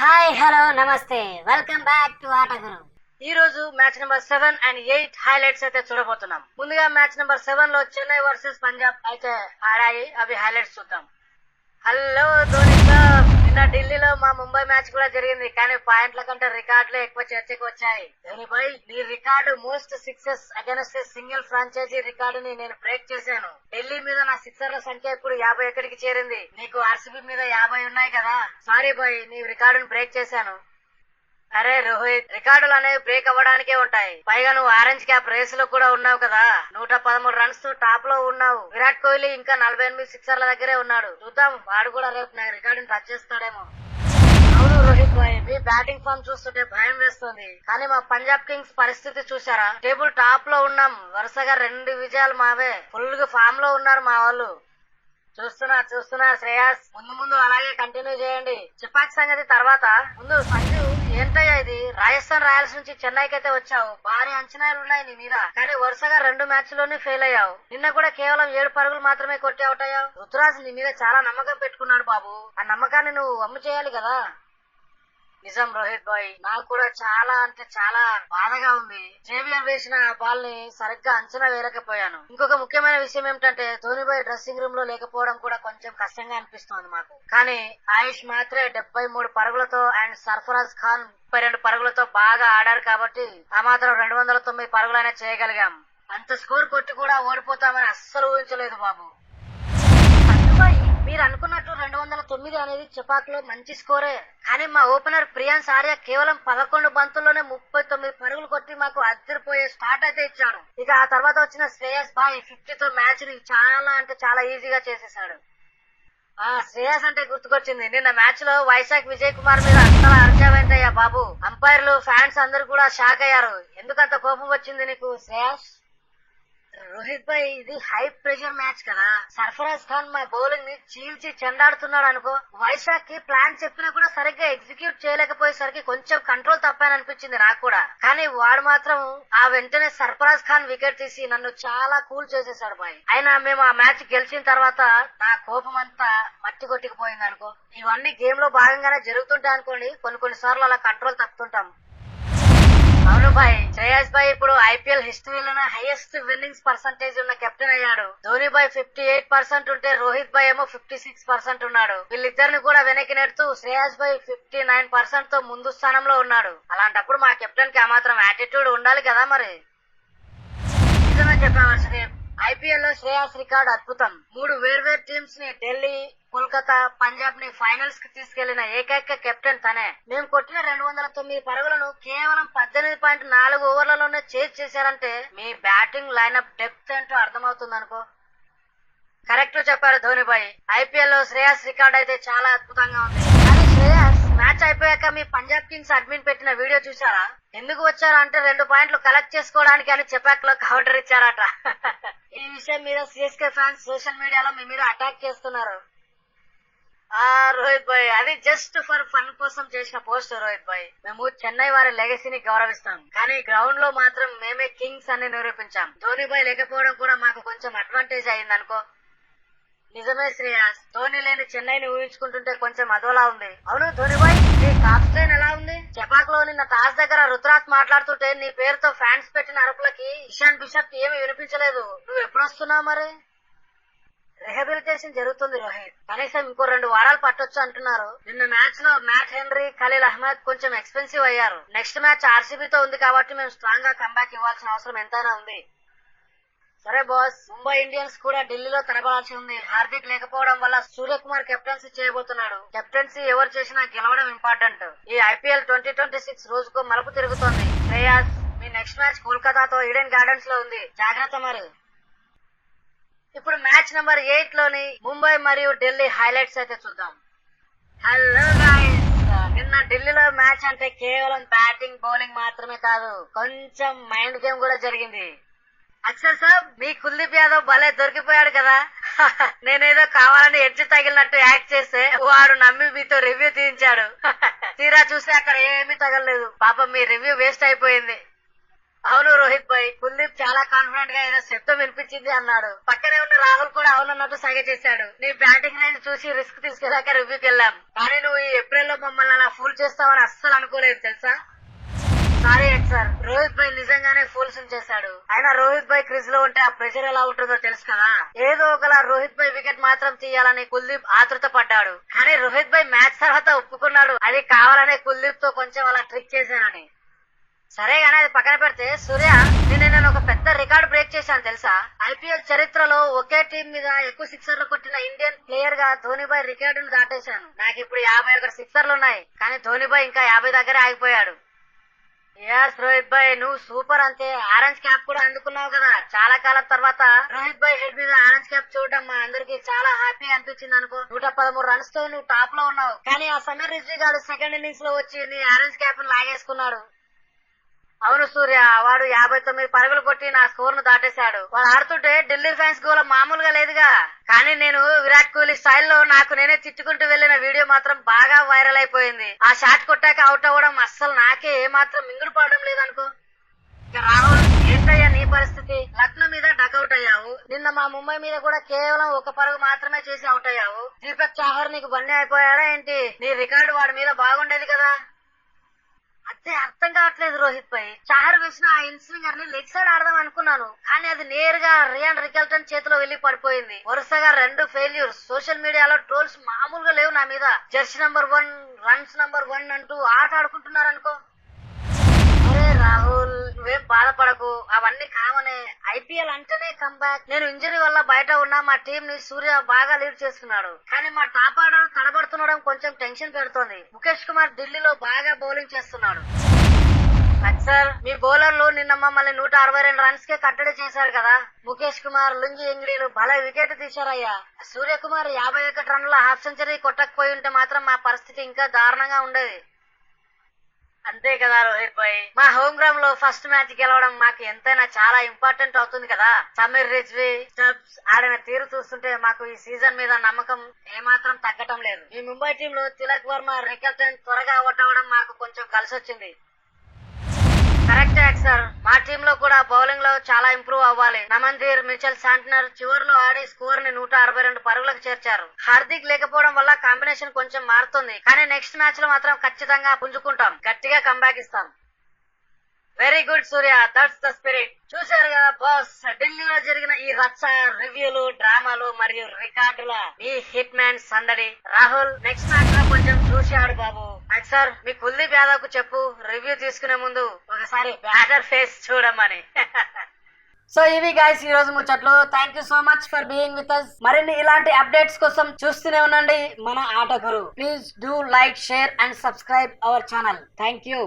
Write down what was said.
Hi hello నమస్తే welcome back to ఆట గురు. ఈ రోజు మ్యాచ్ నెంబర్ 7 అండ్ 8 హైలైట్స్ అయితే చూడబోతున్నాం. ముందుగా మ్యాచ్ నెంబర్ 7 లో చెన్నై వర్సెస్ పంజాబ్ అయితే ఆడాయి. అవి హైలైట్స్ చూద్దాం. హలో ధోని సార్, నిన్న ఢిల్లీలో మా ముంబై మ్యాచ్ కూడా జరిగింది, కానీ పాయింట్ల కంటే రికార్డులే ఎక్కువ చర్చకు వచ్చాయి. ధోని భాయ్, నీ record most sixes against single franchise రికార్డుని నేను బ్రేక్ చేశాను. ఢిల్లీ మీద నా సిక్సర్ల సంఖ్య ఇప్పుడు 50 ఎక్కడికి చేరింది. నీకు ఆర్సీబీ మీద 50 ఉన్నాయి కదా. సారీ భాయ్, నీ రికార్డును బ్రేక్ చేశాను. అరే రోహిత్, రికార్డులు అనేవి బ్రేక్ అవ్వడానికే ఉంటాయి. పైగా నువ్వు ఆరెంజ్ క్యాప్ రేస్ లో కూడా ఉన్నావు కదా. 113 రన్స్ తో టాప్ లో ఉన్నావు. విరాట్ కోహ్లీ ఇంకా 48 సిక్సర్ల దగ్గరే ఉన్నాడు. చూద్దాం, వాడు కూడా రేపు నా రికార్డుని టచ్ చేస్తాడేమో. అవును రోహిత్ భాయ్, మీ బ్యాటింగ్ ఫామ్ చూస్తుంటే భయం వేస్తుంది. కానీ మా పంజాబ్ కింగ్స్ పరిస్థితి చూసారా? టేబుల్ టాప్ లో ఉన్నాం. వరుసగా 2 విజయాలు మావే. ఫుల్ గా ఫామ్ లో ఉన్నారు మా వాళ్ళు. చూస్తున్నా శ్రేయాస్, ముందు అలాగే కంటిన్యూ చేయండి. చెపాక్ సంగతి తర్వాత. ముందు సంజు, ఏంటయ్యా ఇది? రాజస్థాన్ రాయల్స్ నుంచి చెన్నైకి అయితే వచ్చావు. భారీ అంచనాలు ఉన్నాయి నీ మీద, కానీ వరుసగా 2 మ్యాచ్ల్లోనే ఫెయిల్ అయ్యావు. నిన్న కూడా కేవలం 7 పరుగులు మాత్రమే కొట్టి అవుట్ అయ్యావు. రుతురాజ్ నీ మీద చాలా నమ్మకం పెట్టుకున్నాడు బాబు. ఆ నమ్మకాన్ని నువ్వు వమ్ము చేయాలి కదా. నిజం రోహిత్ భాయ్, నాకు కూడా చాలా అంటే చాలా బాధగా ఉంది. జేవియర్ వేసిన ఆ బాల్ ని సరిగ్గా అంచనా వేయలేకపోయాను. ఇంకొక ముఖ్యమైన విషయం ఏమిటంటే ధోని భాయ్ డ్రెస్సింగ్ రూమ్ లో లేకపోవడం కూడా కొంచెం కష్టంగా అనిపిస్తోంది మాకు. కానీ ఆయుష్ మాత్రే 73 పరుగులతో అండ్ సర్ఫరాజ్ ఖాన్ 32 పరుగులతో బాగా ఆడారు కాబట్టి ఆ మాత్రం 209 పరుగులైనా చేయగలిగాం. అంత స్కోర్ కొట్టి కూడా ఓడిపోతామని అస్సలు ఊహించలేదు బాబు. మీరు అనుకున్నట్టు 209 అనేది చెపాక్ లో మంచి స్కోరే. కానీ మా ఓపెనర్ ప్రియాన్స్ ఆర్య కేవలం 11 బంతుల్లోనే 39 పరుగులు కొట్టి మాకు అదిరిపోయే స్టార్ట్ అయితే ఇచ్చాడు. ఇక ఆ తర్వాత వచ్చిన శ్రేయస్ భాయ్ 50తో మ్యాచ్ ని చాలా అంటే చాలా ఈజీగా చేసేసాడు. శ్రేయస్ అంటే గుర్తుకొచ్చింది, నిన్న మ్యాచ్ లో వైశాఖ్ విజయ్ కుమార్ మీద అస్సలు అరచావేంటయ్యా బాబు. అంపైర్లు ఫ్యాన్స్ అందరు కూడా షాక్ అయ్యారు. ఎందుకంత కోపం వచ్చింది నీకు శ్రేయస్? రోహిత్ భాయ్, ఇది హై ప్రెషర్ మ్యాచ్ కదా. సర్ఫరాజ్ ఖాన్ మా బౌలింగ్ ని చీల్చి చెండాడుతున్నాడు అనుకో. వైశాఖ్ కి ప్లాన్ చెప్పినా కూడా సరిగ్గా ఎగ్జిక్యూట్ చేయలేకపోయేసరికి కొంచెం కంట్రోల్ తప్పాననిపించింది నాకు కూడా. కానీ వాడు మాత్రం ఆ వెంటనే సర్ఫరాజ్ ఖాన్ వికెట్ తీసి నన్ను చాలా కూల్ చేసేసాడు బాయ్. అయినా మేము ఆ మ్యాచ్ గెలిచిన తర్వాత నా కోపం అంతా మట్టి కొట్టుకుపోయింది అనుకో. ఇవన్నీ గేమ్ లో భాగంగానే జరుగుతుంటాయి అనుకోండి. కొన్ని సార్లు అలా కంట్రోల్ తప్పుతుంటాం. అవును భాయ్, శ్రేయస్ భాయ్ ఇప్పుడు ఐపీఎల్ హిస్టరీలోనే హైయెస్ట్ విన్నింగ్స్ పర్సంటేజ్ ఉన్న కెప్టెన్ అయ్యాడు. ధోని భాయ్ 58% ఉంటే రోహిత్ భాయ్ ఏమో 56% ఉన్నాడు. వీళ్ళిద్దరిని కూడా వెనక్కి నెడుతూ శ్రేయస్ భాయ్ 59% తో ముందు స్థానంలో ఉన్నాడు. అలాంటప్పుడు మా కెప్టెన్ కి ఆ మాత్రం యాటిట్యూడ్ ఉండాలి కదా మరి. నిజమే చెప్పాల్సింది. ఐపీఎల్ లో శ్రేయస్ రికార్డ్ అద్భుతం. 3 వేర్వేరు టీమ్స్ ని, ఢిల్లీ, కోల్కతా, పంజాబ్ ని ఫైనల్స్ కి తీసుకెళ్లిన ఏకైక కెప్టెన్ తనే. మేము కొట్టిన 209 పరుగులను కేవలం 18.4 ఓవర్లలోనే చేజ్ చేశారంటే మీ బ్యాటింగ్ లైనప్ డెప్త్ ఏంటో అర్థమవుతుంది అనుకో. కరెక్ట్ చెప్పారు ధోని భాయ్. ఐపీఎల్ లో శ్రేయస్ రికార్డ్ అయితే చాలా అద్భుతంగా ఉంది. కానీ శ్రేయస్ మ్యాచ్ అయిపోయాక మీ పంజాబ్ కింగ్స్ అడ్మిన్ పెట్టిన వీడియో చూసారా? ఎందుకు వచ్చారా అంటే 2 పాయింట్లు కలెక్ట్ చేసుకోవడానికి అని చెపాక్ లో కౌంటర్ ఇచ్చారట. ఈ విషయం మీద సిఎస్కే ఫ్యాన్స్ సోషల్ మీడియాలో మీ మీద అటాక్ చేస్తున్నారు. రోహిత్ భాయ్, అది జస్ట్ ఫర్ ఫన్ కోసం చేసిన పోస్ట్ రోహిత్ భాయ్. మేము చెన్నై వారి లెగసీని గౌరవిస్తాం, కానీ గ్రౌండ్ లో మాత్రం మేమే కింగ్స్ అని నిరూపించాం. ధోని భాయ్ లేకపోవడం కూడా మాకు కొంచెం అడ్వాంటేజ్ అయింది అనుకో. నిజమే శ్రేయాస్, ధోని లేని చెన్నైని ఊహించుకుంటుంటే కొంచెం అదోలా ఉంది. అవును ధోని భాయ్, నీ కాప్ స్ట్రైన్ ఎలా ఉంది? చెపాక్ లో నిన్న టాస్ దగ్గర రుతురాజ్ మాట్లాడుతుంటే నీ పేరుతో ఫ్యాన్స్ పెట్టిన అరుపులకి ఇషాన్ బిషప్ ఏమీ వినిపించలేదు. నువ్వు ఎప్పుడు వస్తున్నావు మరి? రిహాబిలిటేషన్ జరుగుతుంది రోహిత్, కనీసం ఇంకో 2 వారాలు పట్టొచ్చు అంటున్నారు. నిన్న మ్యాచ్ లో మ్యాట్ హెన్రీ, ఖలీల్ అహ్మద్ కొంచెం ఎక్స్పెన్సివ్ అయ్యారు. నెక్స్ట్ మ్యాచ్ ఆర్సీబీతో ఉంది కాబట్టి మేము స్ట్రాంగ్ గా కంబ్యాక్ ఇవ్వాల్సిన అవసరం ఎంతైనా ఉంది. సరే బాస్, ముంబై ఇండియన్స్ కూడా ఢిల్లీలో తలపడాల్సి ఉంది. హార్దిక్ లేకపోవడం వల్ల సూర్యకుమార్ కెప్టెన్సీ చేయబోతున్నాడు. కెప్టెన్సీ ఎవరు చేసినా గెలవడం ఇంపార్టెంట్. ఈ ఐపీఎల్ 2026 రోజుకు మలుపు తిరుగుతోంది. శ్రేయాస్, మీ నెక్స్ట్ మ్యాచ్ కోల్కతాతో ఈడెన్ గార్డెన్స్ లో ఉంది, జాగ్రత్త మరి. ఇప్పుడు మ్యాచ్ నెంబర్ 8 లోని ముంబై మరియు ఢిల్లీ హైలైట్స్ అయితే చూద్దాం. హలో గైస్, నిన్న ఢిల్లీలో మ్యాచ్ అంటే కేవలం బ్యాటింగ్ బౌలింగ్ మాత్రమే కాదు, కొంచెం మైండ్ గేమ్ కూడా జరిగింది. అక్షర్ సాబ్, మీ కుల్దీప్ యాదవ్ భలే దొరికిపోయాడు కదా. నేనేదో కావాలని ఎడ్జ్ తగిలినట్టు యాక్ట్ చేస్తే వాడు నమ్మి మీతో రివ్యూ తీయించాడు. తీరా చూస్తే అక్కడ ఏమీ తగలలేదు. పాపం మీ రివ్యూ వేస్ట్ అయిపోయింది. అవును రోహిత్ భాయ్, కుల్దీప్ చాలా కాన్ఫిడెంట్ గా ఏదో శబ్దం వినిపించింది అన్నాడు. పక్కనే ఉన్న రాహుల్ కూడా అవునన్నట్టు సైగ చేశాడు. నీ బ్యాటింగ్ రేంజ్ చూసి రిస్క్ తీసుకెళ్ళాక రివ్యూకి వెళ్ళాం, కానీ నువ్వు ఈ ఏప్రిల్ లో మమ్మల్ని అలా ఫూల్ చేస్తావని అస్సలు అనుకోలేదు తెలుసా. సారీ సార్, రోహిత్ భాయ్ నిజంగానే ఫూల్స్ చేశాడు. అయినా రోహిత్ భాయ్ క్రిజ్ లో ఉంటే ఆ ప్రెషర్ ఎలా ఉంటుందో తెలుసు కదా. ఏదో ఒకలా రోహిత్ భాయ్ వికెట్ మాత్రం తీయాలని కుల్దీప్ ఆతృత పడ్డాడు. కానీ రోహిత్ భాయ్ మ్యాచ్ తర్వాత ఒప్పుకున్నాడు, అది కావాలనే కుల్దీప్ తో కొంచెం అలా ట్రిక్ చేశానని. సరే గానీ అది పక్కన పెడితే సూర్య, నేను ఒక పెద్ద రికార్డు బ్రేక్ చేశాను తెలుసా. ఐపీఎల్ చరిత్రలో ఒకే టీం మీద ఎక్కువ సిక్సర్లు కొట్టిన ఇండియన్ ప్లేయర్ గా ధోనిబాయ్ రికార్డును దాటేశాను. నాకు ఇప్పుడు 51 సిక్సర్లు ఉన్నాయి, కానీ ధోనిబాయ్ ఇంకా 50 దగ్గరే ఆగిపోయాడు. ఎస్ రోహిత్ భాయ్, నువ్వు సూపర్. అంతే, ఆరెంజ్ క్యాప్ కూడా అందుకున్నావు కదా. చాలా కాలం తర్వాత రోహిత్ భాయ్ హెడ్ మీద ఆరెంజ్ క్యాప్ చూడడం మా అందరికి చాలా హ్యాపీగా అనిపించింది అనుకో. 113 రన్స్ తో నువ్వు టాప్ లో ఉన్నావు, కానీ ఆ సమీర్ రిజ్వీ గారు సెకండ్ ఇన్నింగ్స్ లో వచ్చి నీ ఆరెంజ్ క్యాప్ లాగేసుకున్నాడు. అవును సూర్య, వాడు 59 పరుగులు కొట్టి నా స్కోర్ ను దాటేశాడు. వాడు ఆడుతుంటే ఢిల్లీ ఫ్యాన్స్ గోల మామూలుగా లేదుగా. కానీ నేను విరాట్ కోహ్లీ స్టైల్లో నాకు నేనే తిట్టుకుంటూ వెళ్లిన వీడియో మాత్రం బాగా వైరల్ అయిపోయింది. ఆ షాట్ కొట్టాక అవుట్ అవ్వడం అస్సలు నాకే ఏమాత్రం మింగుడు పడడం లేదనుకో. ఇక రాహుల్, ఏంటయ్యా నీ పరిస్థితి? లక్నో మీద డకౌట్ అయ్యావు, నిన్న మా ముంబై మీద కూడా కేవలం 1 పరుగు మాత్రమే చేసి అవుట్ అయ్యావు. దీపక్ చాహర్ నీకు బండి అయిపోయాడా ఏంటి? నీ రికార్డు వాడి మీద బాగుండేది కదా. అదే అర్థం కావట్లేదు రోహిత్ భాయ్. చాహర్ వేసిన ఆ ఇన్స్వింగర్ ని లెగ్ సైడ్ ఆడదాం అనుకున్నాను, కానీ అది నేరుగా రియాన్ రికెల్టన్ చేతిలో వెళ్లి పడిపోయింది. వరుసగా 2 ఫెయిల్యూర్స్. సోషల్ మీడియాలో ట్రోల్స్ మామూలుగా లేవు నా మీద. జెర్సీ నంబర్ 1, రన్స్ నంబర్ 1 అంటూ ఆట ఆడుకుంటున్నారు అనుకో. అరే రాహుల్, నువ్వేం బాధపడకు, అవన్నీ కామనే. ఐపీఎల్ అంటేనే కంబ్యాక్. నేను ఇంజరీ వల్ల బయట ఉన్నా మా టీం ని సూర్య బాగా లీడ్ చేస్తున్నాడు, కానీ మా టాప్ ఆర్డర్ తడబడుతుండడం కొంచెం టెన్షన్ పెడుతోంది. ముఖేష్ కుమార్ ఢిల్లీలో బాగా బౌలింగ్ చేస్తున్నాడు. సార్, మీ బౌలర్లు నిన్న మమ్మల్ని 162 రన్స్ కే కట్టడి చేశారు కదా. ముఖేష్ కుమార్, లుంగి ఎంగిడీలు భలే వికెట్ తీశారయ్యా. సూర్యకుమార్ 51 రన్ల హాఫ్ సెంచరీ కొట్టకపోయి ఉంటే మాత్రం మా పరిస్థితి ఇంకా దారుణంగా ఉండేది. అంతే కదా రోహిత్ భాయ్, మా హోమ్ గ్రౌండ్ లో ఫస్ట్ మ్యాచ్ గెలవడం మాకు ఎంతైనా చాలా ఇంపార్టెంట్ అవుతుంది కదా. సమీర్ రిజ్వీ స్టబ్స్ ఆడిన తీరు చూస్తుంటే మాకు ఈ సీజన్ మీద నమ్మకం ఏమాత్రం తగ్గటం లేదు. ఈ ముంబై టీమ్ లో తిలక్ వర్మ, రికెల్టన్ త్వరగా అవుట్ అవ్వడం మాకు కొంచెం కలిసి వచ్చింది. కరెక్టే సార్, మా టీమ్ లో కూడా బౌలింగ్ లో చాలా ఇంప్రూవ్ అవ్వాలి. నమందీర్, మిచెల్ శాంట్నర్ చివరిలో ఆడి స్కోర్ ని 162 పరుగులకు చేర్చారు. హార్దిక్ లేకపోవడం వల్ల కాంబినేషన్ కొంచెం మారుతుంది, కానీ నెక్స్ట్ మ్యాచ్ లో మాత్రం ఖచ్చితంగా పుంజుకుంటాం, గట్టిగా కంబ్యాక్ ఇస్తాం. Very good Surya, that's the spirit. చూశారు కదా బాస్, ఢిల్లీలో జరిగిన ఈ రచ్చ, రివ్యూలు, డ్రామాలు మరియు రికార్డుల ఈ హిట్ మ్యాన్ సందడి. రాహుల్, నెక్స్ట్ మ్యాచ్ లో కొంచెం చూసి ఆడు బాబు. సార్, మీ కుల్దీప్ యాదవ్ కు చెప్పు రివ్యూ తీసుకునే ముందు ఒకసారి బ్యాటర్ ఫేస్ చూడమని. సో ఇవి గైస్ ఈ రోజు ముచ్చట్లు. Thank you so much for being with us. మరిన్ని ఇలాంటి అప్డేట్స్ కోసం చూస్తూనే ఉండండి Mana Aata Guru. Please do like, share and subscribe our channel. Thank you.